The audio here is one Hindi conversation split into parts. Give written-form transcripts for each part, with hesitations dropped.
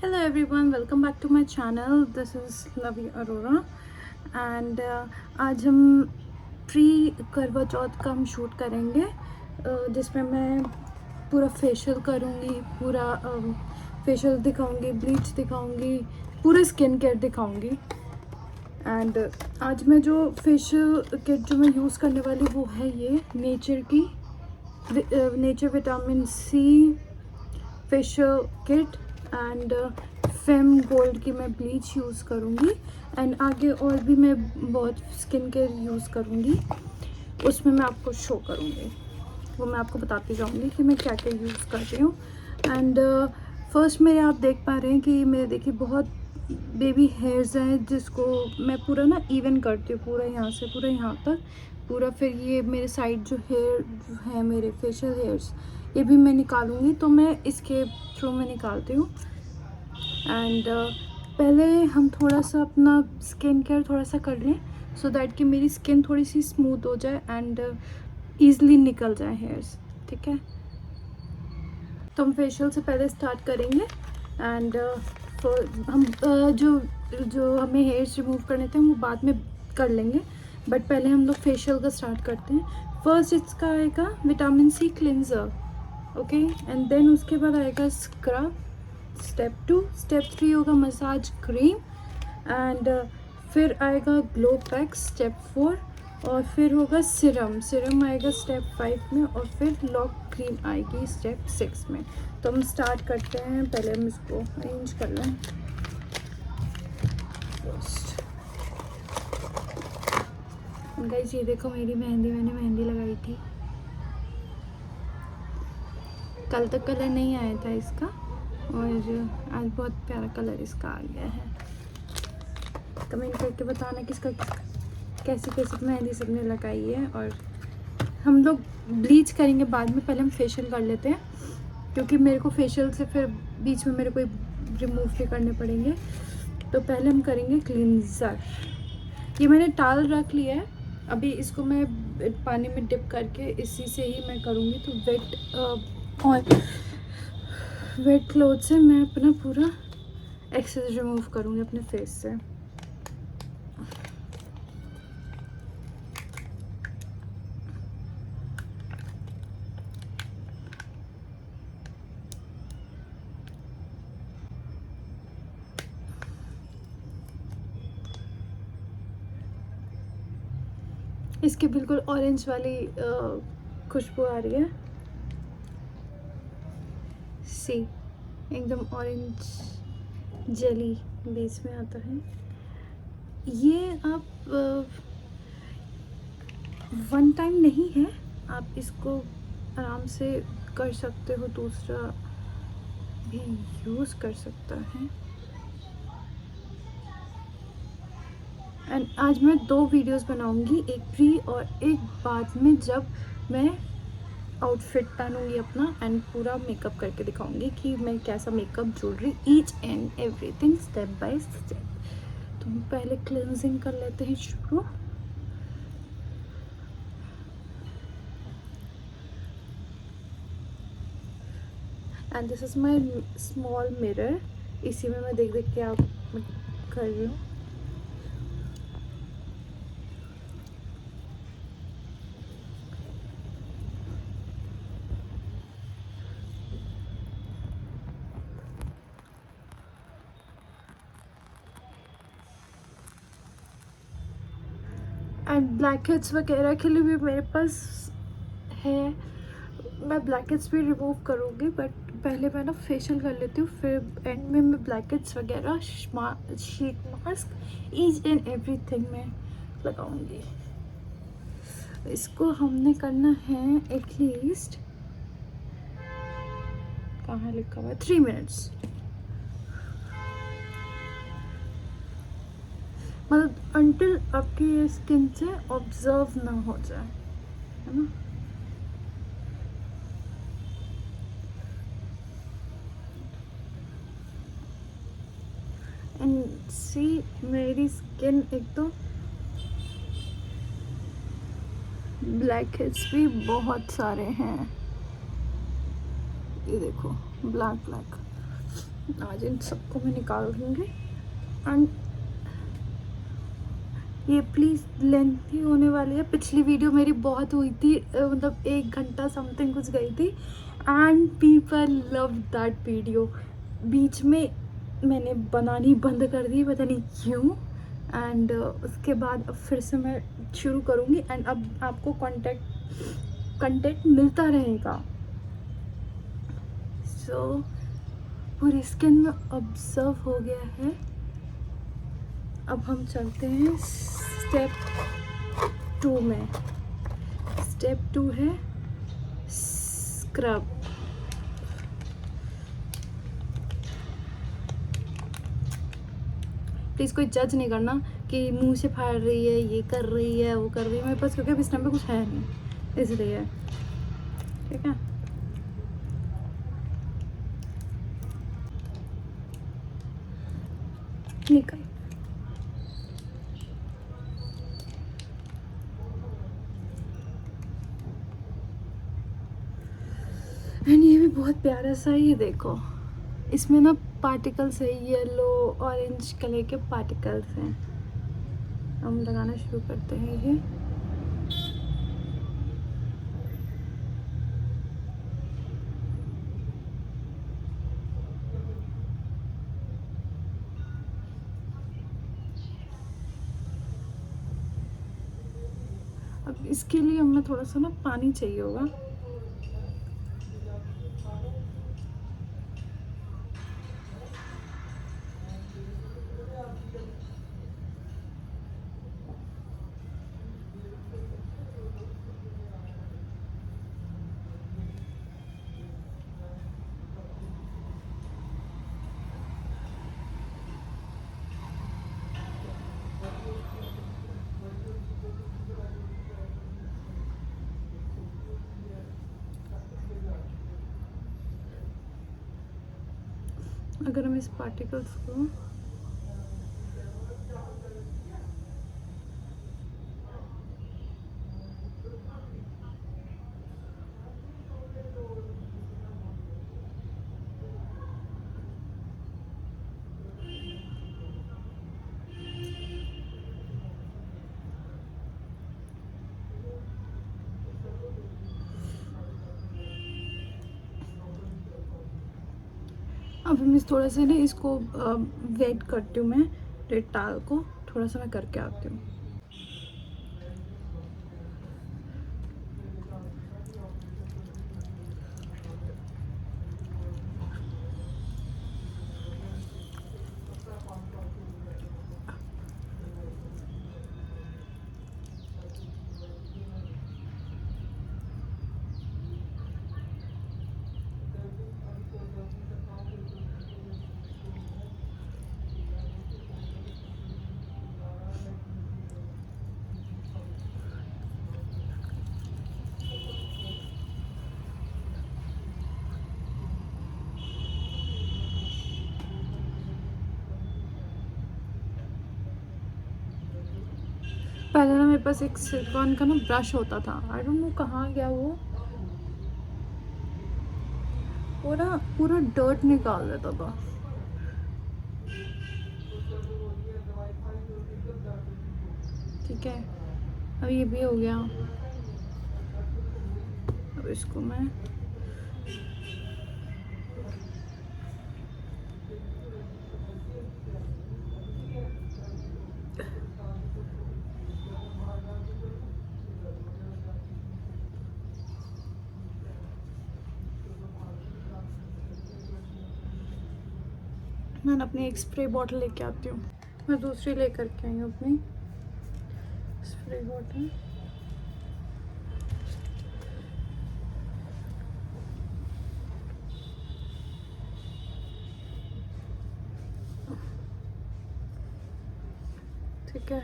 Hello everyone, welcome back to my channel. This is Lavi Arora and आज हम प्री करवा चौथ का हम शूट करेंगे जिसमें मैं पूरा फेशियल करूँगी, पूरा फेशियल दिखाऊँगी, ब्लीच दिखाऊँगी, पूरा स्किन केयर दिखाऊँगी। एंड आज मैं जो फेशियल किट जो मैं यूज़ करने वाली वो है ये nature vitamin C facial kit and Fem Gold की मैं ब्लीच यूज़ करूँगी। एंड आगे और भी मैं बहुत स्किन केयर यूज़ करूँगी, उसमें मैं आपको शो करूँगी, वो मैं आपको बताती जाऊँगी कि मैं क्या क्या यूज़ कर रही हूँ। एंड फर्स्ट मेरे आप देख पा रहे हैं कि मेरे देखिए बहुत बेबी हेयर्स हैं जिसको मैं पूरा ना इवन करती हूँ, पूरा यहाँ से पूरा यहाँ तक पूरा। फिर ये मेरे साइड जो हेयर है मेरे फेशियल हेयर्स ये भी मैं निकालूंगी, तो मैं इसके थ्रू में निकालती हूँ। एंड पहले हम थोड़ा सा अपना स्किन केयर थोड़ा सा कर लें सो दैट कि मेरी स्किन थोड़ी सी स्मूथ हो जाए एंड ईज़िली निकल जाए हेयर्स, ठीक है। तो हम फेशियल से पहले स्टार्ट करेंगे एंड हम जो जो हमें हेयर्स रिमूव करने थे वो बाद में कर लेंगे, बट पहले हम लोग फेशियल का स्टार्ट करते हैं। फर्स्ट इसका आएगा vitamin C cleanser, okay, and then उसके बाद आएगा स्क्रब, स्टेप 2, स्टेप 3 होगा मसाज क्रीम एंड फिर आएगा ग्लो पैक स्टेप 4 और फिर होगा सिरम आएगा स्टेप 5 में और फिर लॉक क्रीम आएगी स्टेप 6 में। तो हम स्टार्ट करते हैं, पहले हम इसको अरेंज कर लें। गाइस ये देखो मेरी मेहंदी, मैंने मेहंदी लगाई थी, कल तक कलर नहीं आया था इसका और आज बहुत प्यारा कलर इसका आ गया है। कमेंट करके बताना किसका कैसी कैसी मेहंदी सबने लगाई है। और हम लोग ब्लीच करेंगे बाद में, पहले हम फेशियल कर लेते हैं क्योंकि मेरे को फेशियल से फिर बीच में मेरे को रिमूव भी करने पड़ेंगे। तो पहले हम करेंगे क्लींजर। ये मैंने टाल रख लिया है, अभी इसको मैं पानी में डिप करके इसी से ही मैं करूँगी। तो वेट क्लॉथ से मैं अपना पूरा एक्सेस रिमूव करूँगी अपने फेस से। इसकी बिल्कुल ऑरेंज वाली खुशबू आ रही है, सी एकदम ऑरेंज जेली बेस में आता है। ये आप वन टाइम नहीं है, आप इसको आराम से कर सकते हो, दूसरा भी यूज़ कर सकता है। एंड आज मैं 2 वीडियोस बनाऊंगी, एक प्री और एक बाद में जब मैं आउटफिट पहनूंगी अपना एंड पूरा मेकअप करके दिखाऊंगी कि मैं कैसा makeup, jewellery, each and everything step by step. तो हम पहले क्लेंजिंग कर लेते हैं शुरू। And this is my small mirror, इसी में मैं देख देख के आप कर रही हूँ। एंड ब्लैक हेड्स वगैरह के लिए भी मेरे पास है, मैं ब्लैक हेड्स भी रिमूव करूँगी, बट पहले मैं ना फेशियल कर लेती हूँ, फिर एंड में मैं ब्लैक हेड्स वगैरह sheet mask each and everything में लगाऊंगी। इसको हमने करना है एटलीस्ट, कहाँ लिखा हुआ है, 3 मिनट्स, मतलब अंटिल आपकी ये स्किन से ऑब्जर्व ना हो जाए, है ना। एंड सी मेरी स्किन एक तो ब्लैक हेड्स भी बहुत सारे हैं, ये देखो ब्लैक। आज इन सबको मैं निकाल दूँगी। एंड ये प्लीज़ लेंथी होने वाली है। पिछली वीडियो मेरी बहुत हुई थी, मतलब 1 घंटा समथिंग कुछ गई थी, and people love that video. बीच में मैंने बनानी बंद कर दी, पता नहीं क्यों। एंड उसके बाद अब फिर से मैं शुरू करूँगी, एंड अब आपको कंटेंट मिलता रहेगा। सो पूरी स्किन में ऑब्जर्व हो गया है। अब हम चलते हैं स्टेप 2 में। स्टेप 2 है स्क्रब। प्लीज़ कोई जज नहीं करना कि मुंह से फाड़ रही है, ये कर रही है, वो कर रही है। मेरे पास क्योंकि अभी इस टाइम पे कुछ है नहीं, इसलिए। ठीक है, निकल। एंड ये भी बहुत प्यारा सा ही, देखो इसमें ना पार्टिकल्स है, येलो ऑरेंज कलर के पार्टिकल्स हैं। हम लगाना शुरू करते हैं ये। अब इसके लिए हमें थोड़ा सा ना पानी चाहिए होगा। अगर हम इस पार्टिकल्स को अब मैं थोड़ा सा ना इसको वेट करती हूँ। मैं डेटॉल को थोड़ा सा मैं करके आती हूँ। पहले ना मेरे पास एक सिलिकॉन का ना ब्रश होता था, आई डोंट नो कहाँ गया वो पूरा डर्ट निकाल देता था। ठीक है, अब ये भी हो गया। अब इसको मैं अपनी एक स्प्रे बॉटल लेके आती हूँ। मैं दूसरी लेकर के आई हूँ अपनी स्प्रे बॉटल। ठीक है,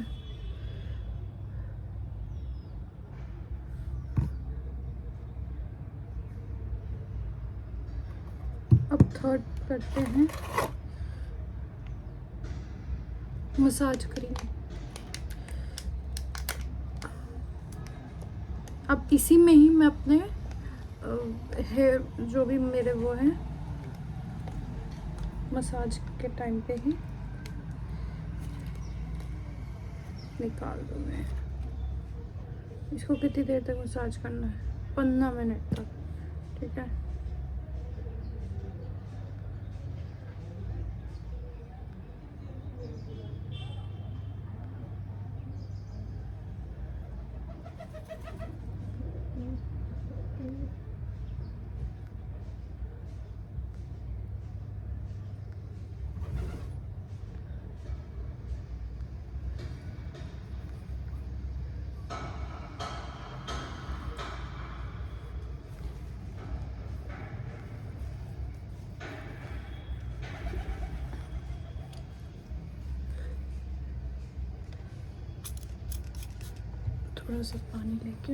अब थर्ड करते हैं मसाज क्रीम। अब इसी में ही मैं अपने हेयर जो भी मेरे वो हैं मसाज के टाइम पे ही निकाल दूँ मैं। इसको कितनी देर तक मसाज करना है? 15 मिनट तक, ठीक है। थोड़ा सा पानी लेके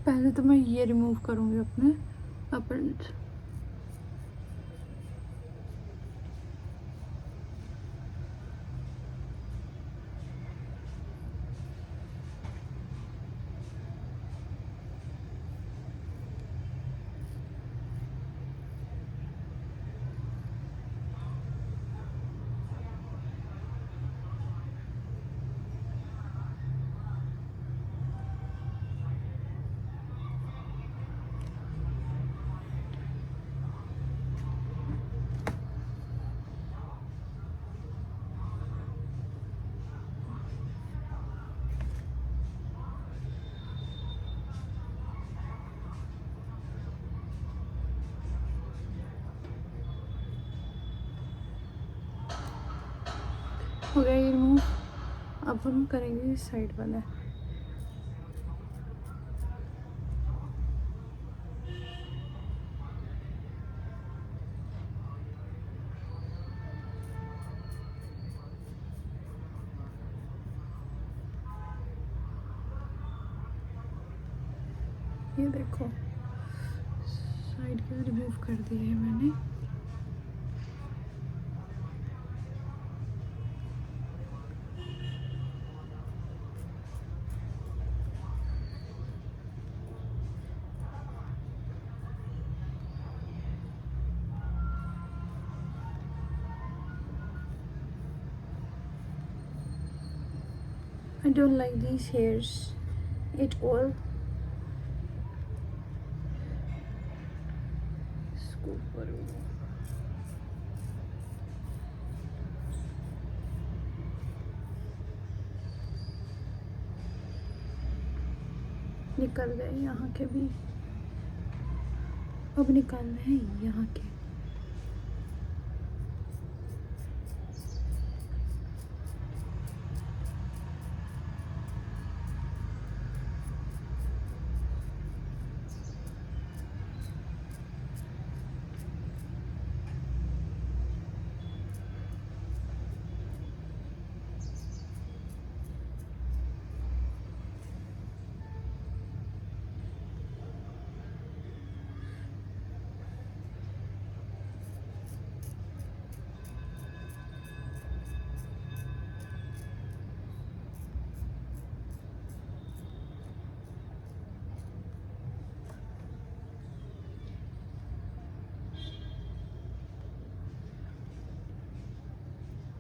पहले तो मैं ये रिमूव करूँगी अपने अपेंडिक्स। हो गया ये रिमूव। अब हम करेंगे साइड वाला। ये देखो साइड के रिमूव कर दिए है मैंने। I don't like these hairs at all. इसको करूँ। निकल गए यहाँ के भी, अब निकालना है यहाँ के।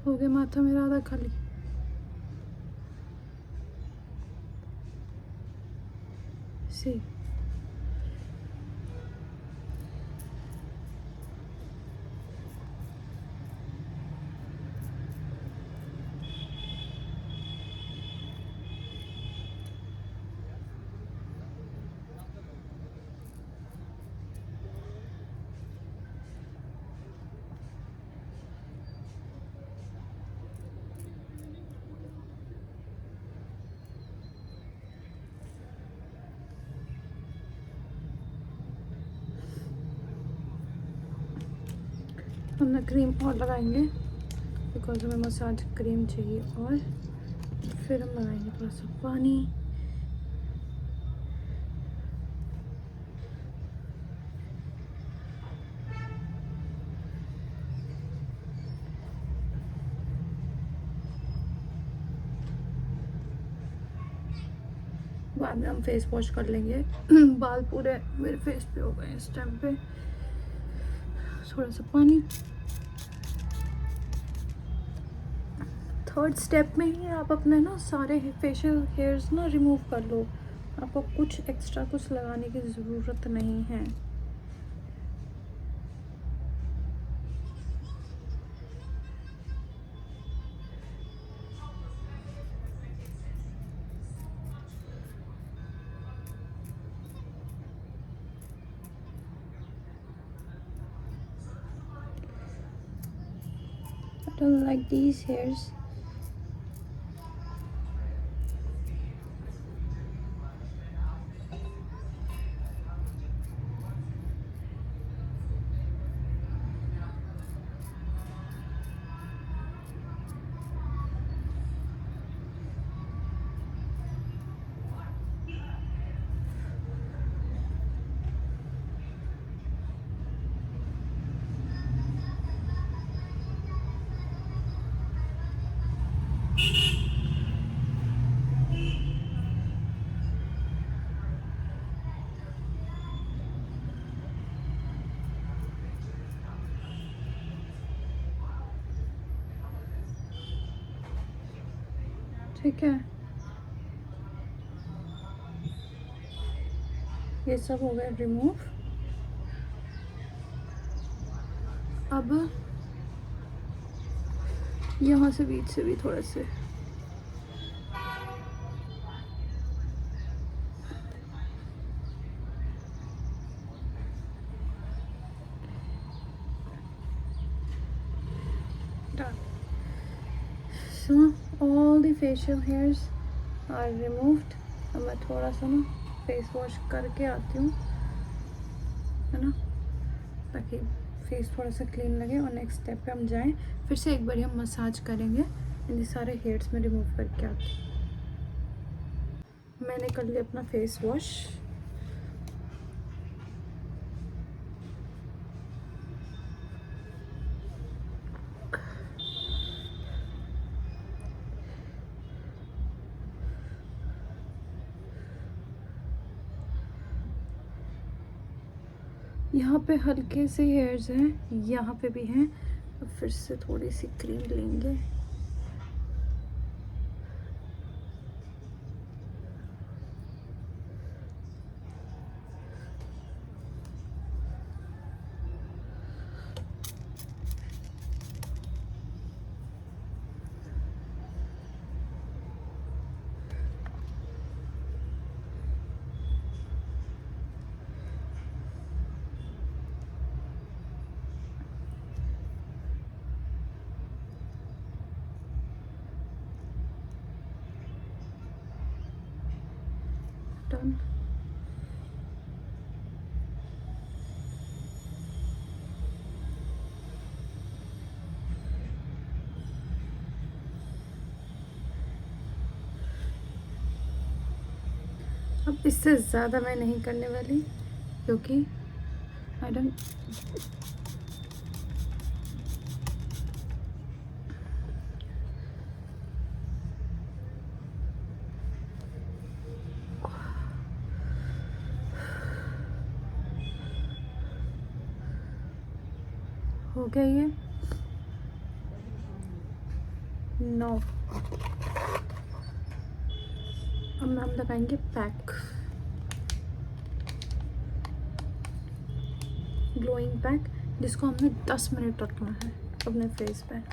हो गया माथा मेरा आधा खाली। See. हम ना क्रीम और लगाएंगे बिकॉज हमें मसाज क्रीम चाहिए, और फिर हम लगाएंगे थोड़ा सा पानी। बाद में हम फेस वॉश कर लेंगे। बाल पूरे मेरे फेस पे हो गए इस टाइम पे। थोड़ा सा पानी। थर्ड स्टेप में ही आप अपने ना सारे फेशियल हेयर्स ना रिमूव कर लो। आपको कुछ एक्स्ट्रा कुछ लगाने की ज़रूरत नहीं है। I don't like these hairs. ठीक है, ये सब हो गया रिमूव। अब यहाँ से बीच से भी थोड़ा से done. So all the facial hairs are removed. अब मैं थोड़ा सा ना फेस वॉश करके आती हूँ, है ना, ताकि फेस थोड़ा सा क्लीन लगे और नेक्स्ट स्टेप पे हम जाएं। फिर से एक बार हम मसाज करेंगे, इन सारे हेयर्स में रिमूव करके आती हूँ। मैंने कर लिया अपना फेस वॉश। यहाँ पे हल्के से हेयर्स हैं, यहाँ पे भी हैं। अब फिर से थोड़ी सी क्रीम लेंगे। डन। अब इससे ज़्यादा मैं नहीं करने वाली, क्योंकि आई डोंट हो गया ये। नो, अब हम लगाएंगे पैक, ग्लोइंग पैक, जिसको हमने 10 मिनट रखना है अपने फेस पे।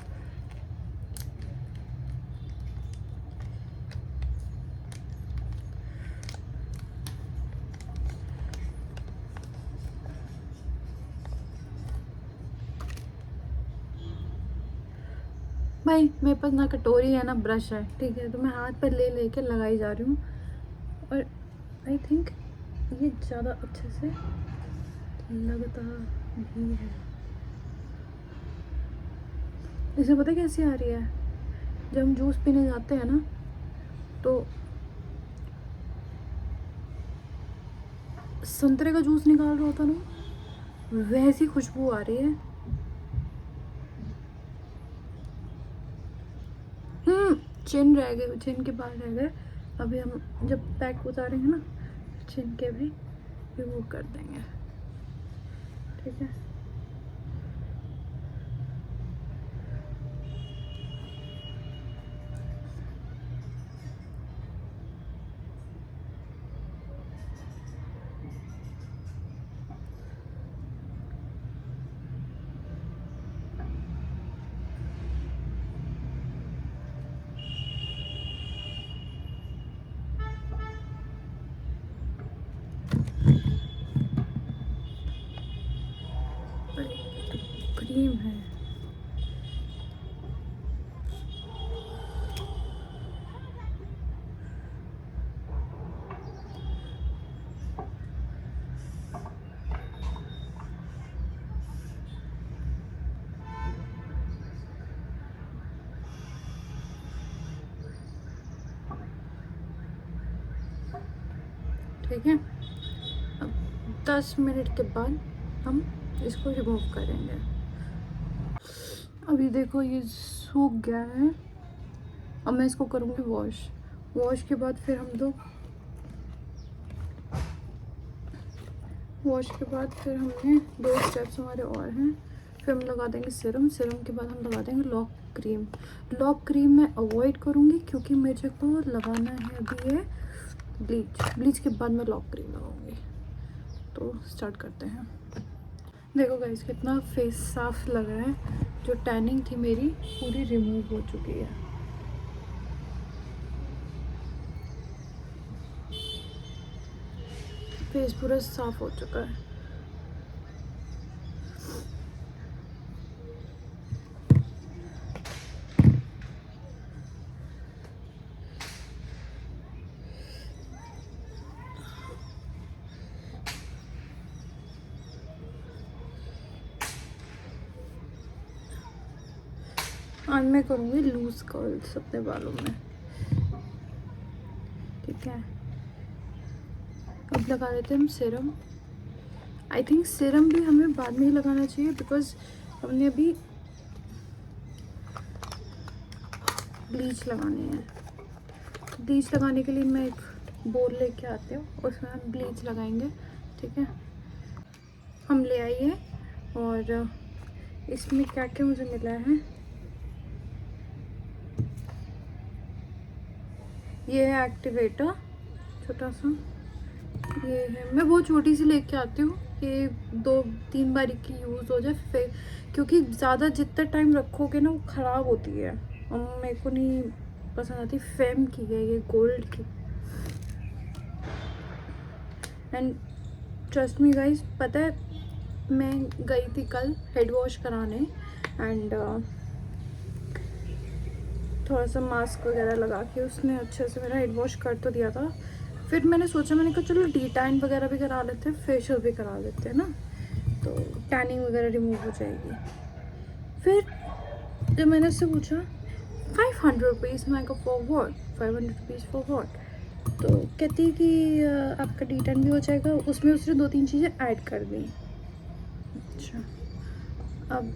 भाई मेरे पास ना कटोरी है ना ब्रश है, ठीक है, तो मैं हाथ पर ले लेके लगाई जा रही हूँ। और आई थिंक ये ज़्यादा अच्छे से लगता भी है। इसे पता कैसी आ रही है, जब हम जूस पीने जाते हैं ना, तो संतरे का जूस निकाल रहा होता ना, वैसी खुशबू आ रही है। चिन रह गए, चिन के बाल रह गए, अभी हम जब पैक उतारेंगे ना, चिन के भी रिमूव कर देंगे, ठीक है। क्रीम है, ठीक है। अब 10 मिनट के बाद हम इसको रिमूव करेंगे। अभी देखो ये सूख गया है। अब मैं इसको करूँगी वॉश के बाद फिर हम लोग हमने 2 स्टेप्स हमारे और हैं। फिर हम लगा देंगे सीरम के बाद हम लगा देंगे लॉक क्रीम मैं अवॉइड करूँगी क्योंकि मुझे को लगाना है अभी ये ब्लीच के बाद मैं लॉक क्रीम लगाऊंगी। तो स्टार्ट करते हैं। देखो गाइस कितना फेस साफ लग रहा है, जो टैनिंग थी मेरी पूरी रिमूव हो चुकी है। फेस पूरा साफ हो चुका है। आज मैं करूँगी लूज कर्ल्स अपने बालों में, ठीक है। अब लगा देते हैं हम सीरम। आई थिंक सीरम भी हमें बाद में ही लगाना चाहिए बिकॉज हमने अभी ब्लीच लगानी है। ब्लीच लगाने के लिए मैं एक बोल लेके आती हूँ, उसमें हम ब्लीच लगाएंगे, ठीक है। हम ले आइए और इसमें क्या क्या मुझे मिला है। ये है एक्टिवेटर छोटा सा, ये है, मैं बहुत छोटी सी लेके आती हूँ कि 2-3 बारी की यूज़ हो जाए। फिर क्योंकि ज़्यादा जितना टाइम रखोगे ना वो ख़राब होती है और मेरे को नहीं पसंद आती। फेम की है ये, गोल्ड की। एंड ट्रस्ट मी गाइस, पता है मैं गई थी कल हेड वॉश कराने एंड थोड़ा सा मास्क वगैरह लगा के उसने अच्छे से मेरा हेड वॉश कर तो दिया था। फिर मैंने कहा चलो डी-टैन वगैरह भी करा लेते हैं, फेशियल भी करा लेते हैं ना, तो टैनिंग वगैरह रिमूव हो जाएगी। फिर जब मैंने उससे पूछा 500 रुपीज़, मैं कहा for what, 500 rupees for what, तो कहती कि आपका डी-टैन भी हो जाएगा। उसमें उसने 2-3 चीज़ें ऐड कर दी। अच्छा, अब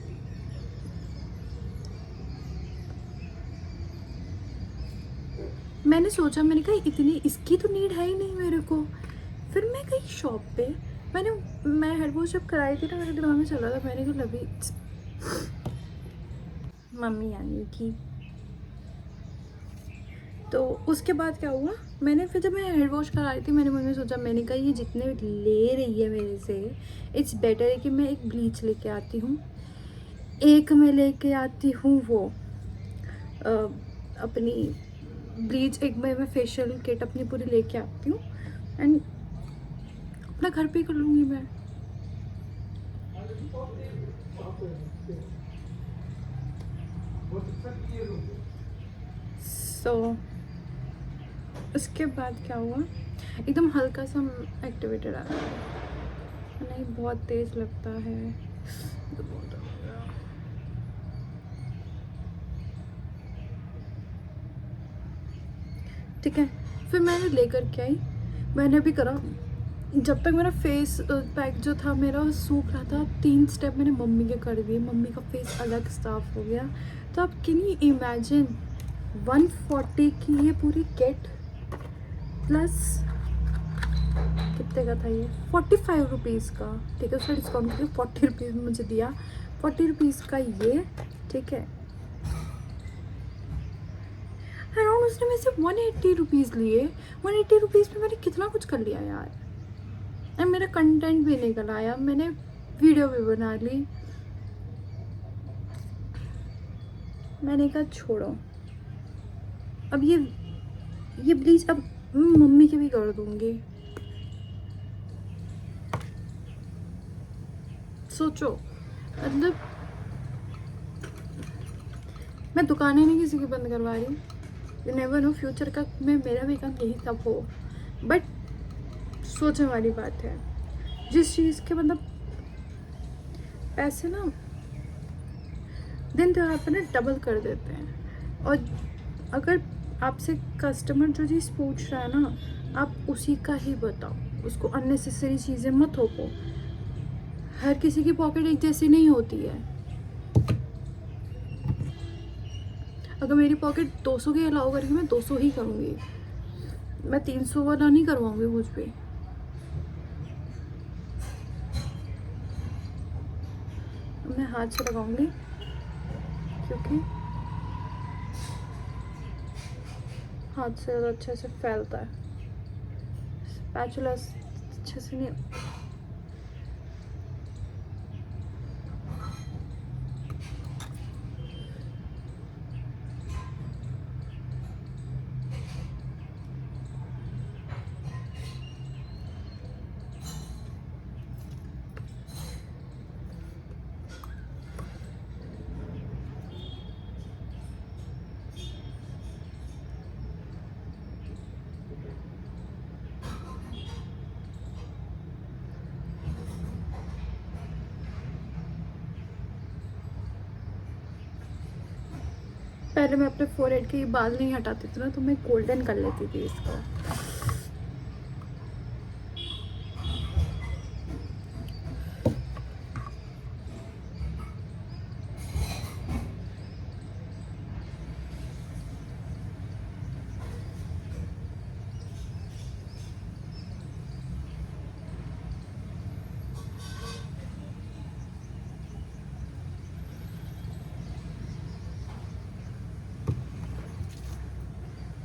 मैंने सोचा, मैंने कहा इतनी इसकी तो नीड है ही नहीं मेरे को। फिर मैं गई शॉप पे, मैं हेड वॉश जब कराई थी ना, मेरे दिमाग में चल रहा था, मैंने कहा लवी मम्मी आई थी। तो उसके बाद क्या हुआ, फिर जब मैं हेड वॉश कराई थी, मैंने मन में सोचा, मैंने कहा ये जितने ले रही है मेरे से, इट्स बेटर है कि मैं एक ब्लीच लेके आती हूँ। एक मैं लेके आती हूँ वो अपनी ब्लीच, एक मैं फेशियल किट अपनी पूरी लेके आती हूँ एंड अपना घर पे कर लूँगी मैं। उसके बाद क्या हुआ, एकदम हल्का सा एक्टिवेटेड आ रहा है, नहीं बहुत तेज़ लगता है। ठीक है, फिर मैंने लेकर के आई, मैंने भी करा। जब तक मेरा फेस पैक जो था मेरा सूख रहा था, 3 स्टेप मैंने मम्मी के कर दिए, मम्मी का फेस अलग साफ हो गया। तो आप कैन यू इमेजिन 140 की ये पूरी किट प्लस कितने का था ये, 45 रुपीज़ का, ठीक है। उसका डिस्काउंट करके 40 रुपीज़ में मुझे दिया, 40 रुपीज़ का ये, ठीक है। अराउंड उसने मेरे से 180 रुपीज़ लिए। 180 रुपीज़ में मैंने कितना कुछ कर लिया यार। एंड मेरा कंटेंट भी निकल आया, मैंने वीडियो भी बना ली। मैंने कहा छोड़ो, अब ये ब्लीच अब मम्मी की भी कर दूंगी। सोचो, मतलब मैं दुकानें नहीं किसी की बंद करवा रही, यू नेवर नो, फ्यूचर का में मेरा भी काम यही सब हो। बट सोचने वाली बात है, जिस चीज़ के मतलब पैसे ना दिन त्योहार पर ना डबल कर देते हैं। और अगर आपसे कस्टमर जो चीज़ पूछ रहा है ना, आप उसी का ही बताओ, उसको अननेसेसरी चीज़ें मत थोपो। हर किसी की पॉकेट एक जैसी नहीं होती है। अगर मेरी पॉकेट 200 की अलाउ करेगी, मैं 200 ही करूँगी, मैं 300 वाला नहीं करवाऊँगी कुछ भी। मैं हाथ से लगाऊंगी क्योंकि हाथ से ज़्यादा अच्छे से फैलता है, स्पैचुला अच्छे से नहीं। पहले मैं अपने फोरहेड के बाल नहीं हटाती थी ना, तो मैं गोल्डन कर लेती थी इसको।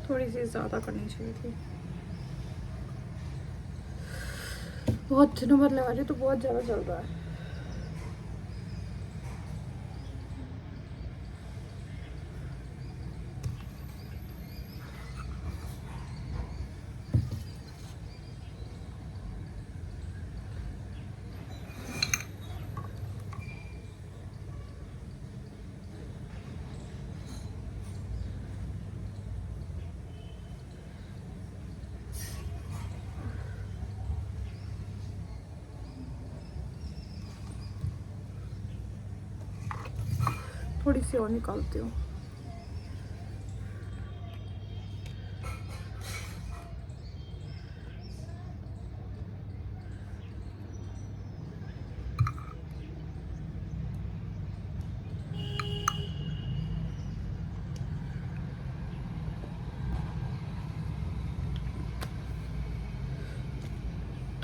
थोड़ी सी ज़्यादा करनी चाहिए थी, बहुत दिनों बाद लगा रही तो बहुत ज़्यादा चल रहा है। थोड़ी सी और निकालती हूँ।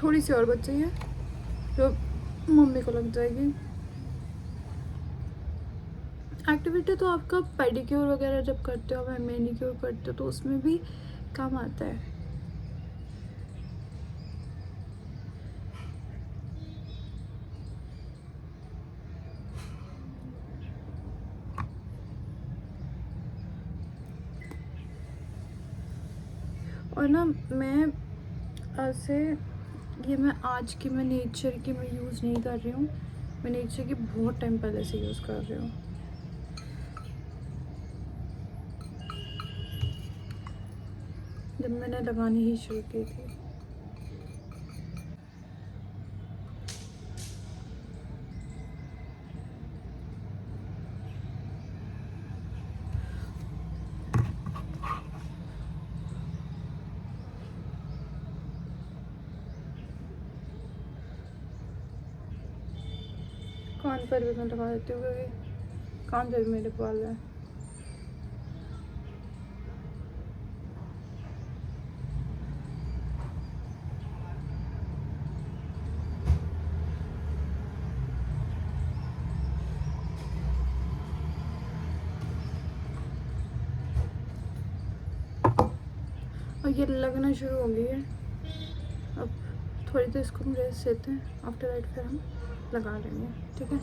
थोड़ी सी और बच जाइए, जो मम्मी को लग जाएगी। एक्टिविटी तो आपका पेडिक्योर वगैरह जब करते हो, मैं मैनिक्योर करते हो, तो उसमें भी काम आता है। और ना मैं ऐसे, ये मैं आज की मैं नेचर की मैं यूज़ नहीं कर रही हूँ, मैं नेचर की बहुत टाइम पहले से यूज़ कर रही हूँ। जब मैंने लगानी ही शुरू की थी। कान पर भी मैं लगा देती हूँ क्योंकि कान पर भी मेरे बाल है। और ये लगना शुरू हो गई है। अब थोड़ी देर इसको हम रेस्ट देते हैं, आफ्टर दैट फिर हम लगा लेंगे, ठीक है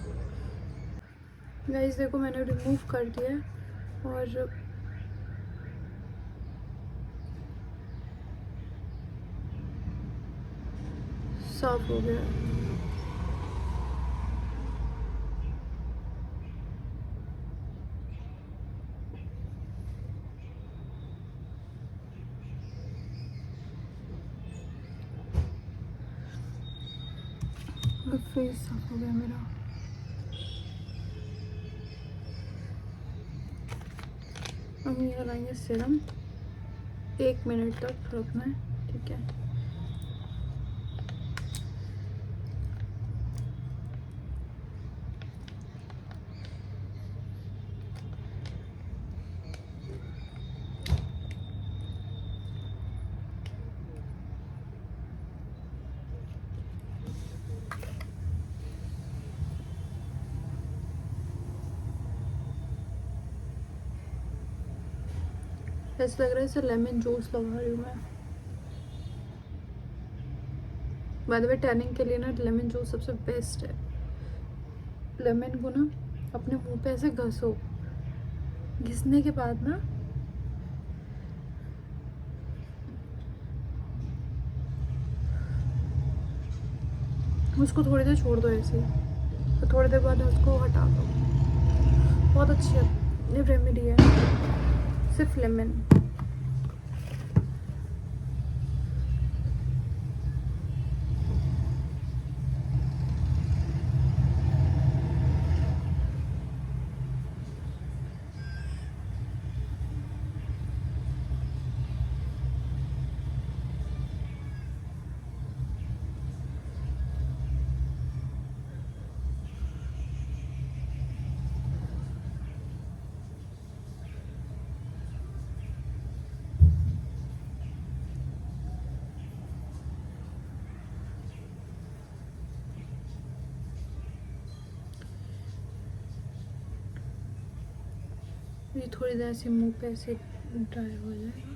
गाइस। देखो मैंने रिमूव कर दिया है और साफ हो गया है। फेस साफ हो गया मेरा। हम ये लगाएंगे सीरम, 1 मिनट तक रखना है, ठीक है। ऐसा लग रहा है जैसे लेमन जूस लगा रही हूँ मैं। बाय द वे टैनिंग के लिए ना लेमन जूस सबसे बेस्ट है। लेमन को ना अपने मुंह पे ऐसे घसो, घिसने के बाद ना उसको थोड़ी देर छोड़ दो ऐसे ही, तो थोड़ी देर बाद उसको हटा दो। बहुत अच्छी रेमेडी है, सिर्फ लेमन। ये थोड़ी देर ऐसे मुंह पे ऐसे ड्राई हो जाएगा।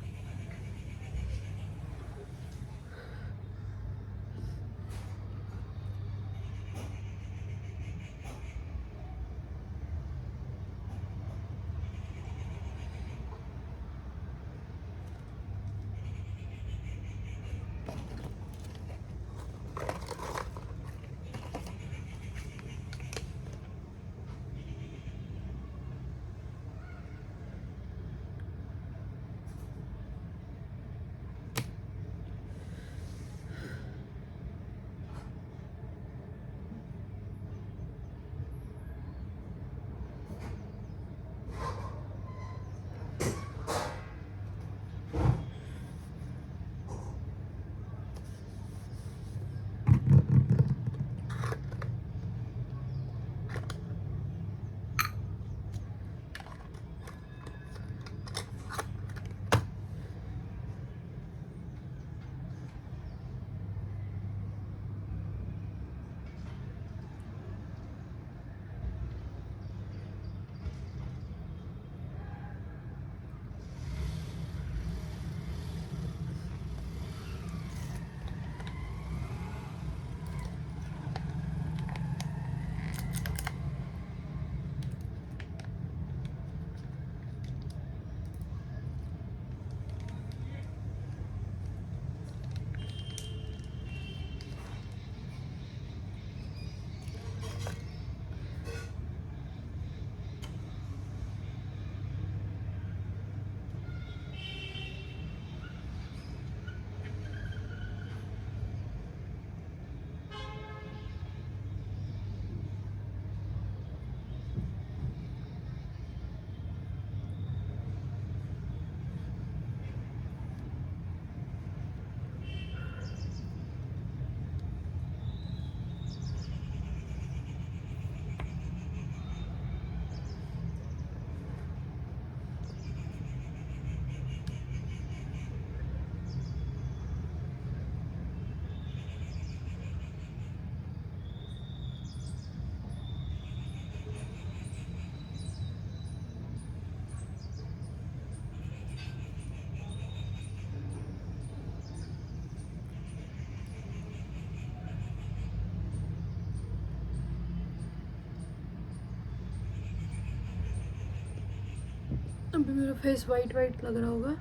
अभी मेरा फेस वाइट वाइट लग रहा होगा,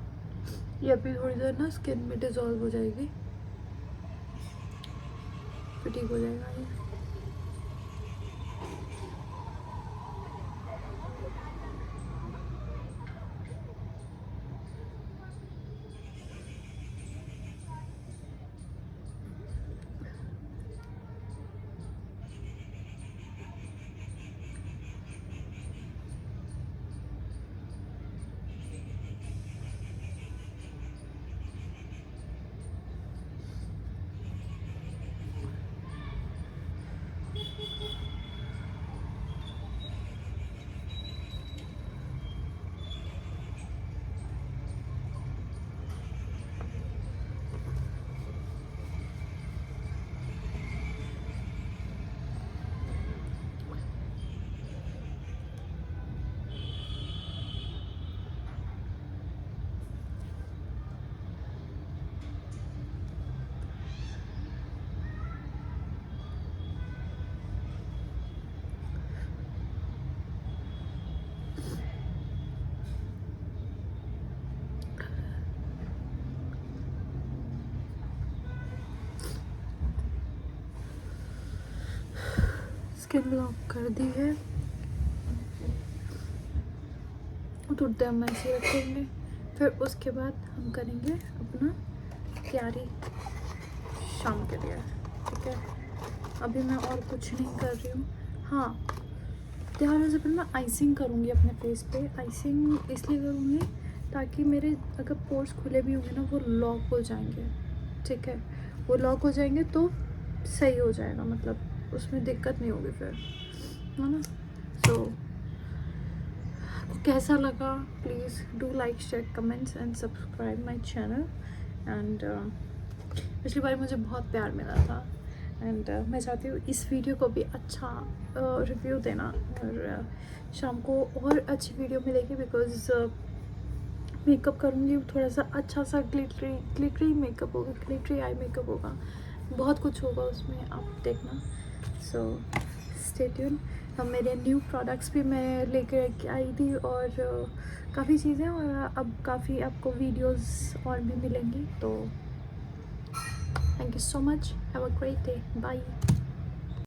ये अभी थोड़ी देर ना स्किन में डिजॉल्व हो जाएगी, फिर ठीक हो जाएगा ये। स्किन लॉक कर दी है, थोड़ी देर में ऐसे रखेंगे, फिर उसके बाद हम करेंगे अपना तैयारी शाम के लिए। ठीक है, अभी मैं और कुछ नहीं कर रही हूँ। हाँ, तैयार होने से पहले मैं आइसिंग करूँगी अपने फेस पे। आइसिंग इसलिए करूँगी ताकि मेरे अगर पोर्स खुले भी होंगे ना वो लॉक हो जाएंगे। ठीक है, वो लॉक हो जाएंगे तो सही हो जाएगा, मतलब उसमें दिक्कत नहीं होगी फिर, है ना। सो कैसा लगा, please do like, share, comments and subscribe my channel. And पिछली बार मुझे बहुत प्यार मिला था, एंड मैं चाहती हूँ इस वीडियो को भी अच्छा रिव्यू देना, और शाम को और अच्छी वीडियो मिलेगी, बिकॉज मेकअप करूँगी थोड़ा सा अच्छा सा ग्लिटरी मेकअप होगा, ग्लिटरी आई मेकअप होगा, बहुत कुछ होगा उसमें, आप देखना। So stay tune. मेरे न्यू प्रोडक्ट्स भी मैं लेकर आई थी, और काफ़ी चीज़ें, और अब काफ़ी आपको वीडियोस और भी मिलेंगी। तो thank you so much, have a great day, bye.